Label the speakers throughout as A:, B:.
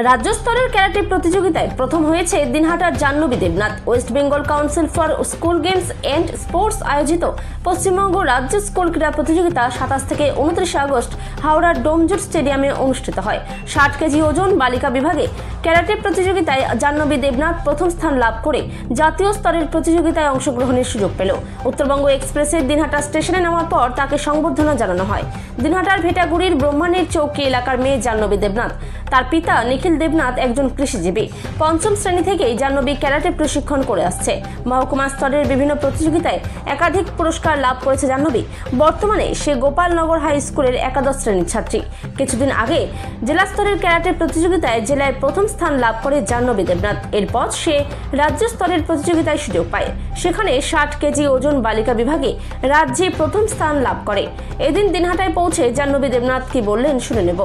A: রাজ্য স্তরের ক্যারাটে প্রতিযোগিতায় প্রথম হয়েছে দিনহাটার Jahnavi Debnath. West Bengal council for school games and sports আয়োজিত পশ্চিমবঙ্গ রাজ্য স্কুল ক্রীড়া প্রতিযোগিতা 27 থেকে 29 আগস্ট হাওড়ার ডোমজুট স্টেডিয়ামে অনুষ্ঠিত হয়। 60 কেজি ওজন বালিকা বিভাগে ক্যারাটে প্রতিযোগিতায় জাহ্নবী দেবনাথ প্রথম স্থান লাভ করে জাতীয় স্তরের প্রতিযোগিতায় অংশগ্রহণের সুযোগ পেল। উত্তরবঙ্গ এক্সপ্রেসের দিনহাটা স্টেশনে নামার পর তাকে সংবর্ধনা জানানো হয়। দিনহাটার ভেটাগুড়ির ব্রহ্মাণীর চৌকি এলাকার মেয়ে জাহ্নবী দেবনাথ। তার পিতা নিখিল দেবনাথ একজন কৃষিজীবী। পঞ্চম শ্রেণী থেকেই জাহ্নবী ক্যারাটে প্রশিক্ষণ করে আসছে। মহকুমা স্তরের বিভিন্ন প্রতিযোগিতায় একাধিক পুরস্কার লাভ করেছে জাহ্নবী। বর্তমানে সে গোপালনগর হাই স্কুলের একাদশ শ্রেণীর ছাত্রী। কিছুদিন আগে জেলা স্তরের ক্যারাটে প্রতিযোগিতায় জেলায় প্রথম স্থান লাভ করে জাহ্নবী দেবনাথ। এরপর সে রাজ্য স্তরের প্রতিযোগিতায় সুযোগ পায়। সেখানে 60 কেজি ওজন বালিকা বিভাগে রাজ্যে প্রথম স্থান লাভ করে। এদিন দিনহাটায় পৌঁছে জাহ্নবী দেবনাথ কি বললেন শুনে নেব।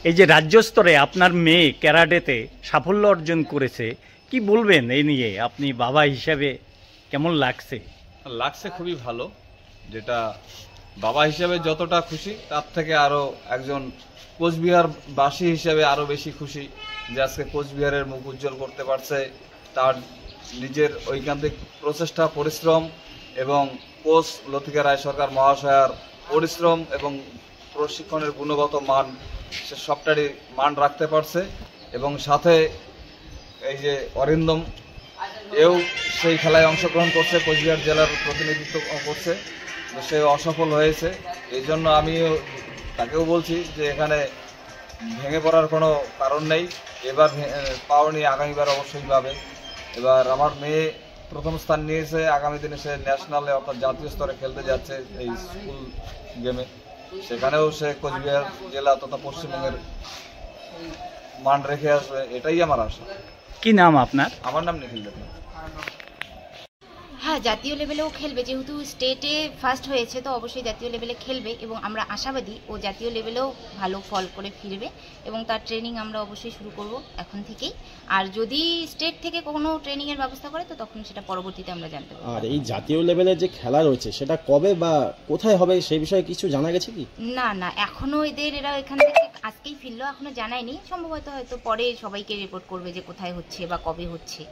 B: এই যে রাজ্য স্তরে আপনার মেয়ে ক্যারাটেতে সাফল্য অর্জন করেছে, কি বলবেন এই নিয়ে? আপনি বাবা হিসাবে কেমন লাগছে?
C: লাগছে খুবই ভালো। যেটা বাবা হিসাবে যতটা খুশি, তার থেকে আরও একজন কোচবিহার বাসী হিসাবে আরও বেশি খুশি যে আজকে কোচবিহারের মুখ উজ্জ্বল করতে পারছে। তার নিজের ঐকান্তিক প্রচেষ্টা, পরিশ্রম এবং কোচ লতিকা রায় সরকার মহাশয়ার পরিশ্রম এবং প্রশিক্ষণের গুণগত মান, সে সবটারই মান রাখতে পারছে। এবং সাথে এই যে অরিন্দম এও সেই খেলায় অংশগ্রহণ করছে, কোচবিহার জেলার প্রতিনিধিত্ব করছে, সে অসফল হয়েছে। এই জন্য আমিও তাকেও বলছি যে এখানে ভেঙে পড়ার কোনো কারণ নেই। এবার পাওনি, আগামীবার অবশ্যই পাবে। এবার আমার মেয়ে প্রথম স্থান নিয়েছে, আগামী দিনে সে ন্যাশনালে অর্থাৎ জাতীয় স্তরে খেলতে যাচ্ছে এই স্কুল গেমে। সেখানেও সে কোচবিহার জেলা তথা পশ্চিমবঙ্গের মান রেখে আসবে, এটাই আমার আশা।
B: কি নাম আপনার?
C: আমার নাম নিখিল দেবনাথ।
D: হ্যাঁ, জাতীয় লেভেলেও খেলবে। যেহেতু স্টেটে ফার্স্ট হয়েছে, তো অবশ্যই জাতীয় লেভেলে খেলবে এবং আমরা আশাবাদী ও জাতীয় লেভেলেও ভালো ফল করে ফিরবে এবং তার ট্রেনিং আমরা অবশ্যই শুরু করব এখন থেকেই। আর যদি স্টেট থেকে কোনো ট্রেনিংয়ের ব্যবস্থা করে তো তখন সেটা পরবর্তীতে আমরা জানতে পারবো।
E: আর এই জাতীয় লেভেলের যে খেলা রয়েছে সেটা কবে বা কোথায় হবে সেই বিষয়ে কিছু জানা গেছে কি?
D: না, এখনো এরা এখান থেকে আজকেই ফিরলো, এখনো জানায়নি। সম্ভবত হয়তো পরে সবাইকে রিপোর্ট করবে যে কোথায় হচ্ছে বা কবে হচ্ছে।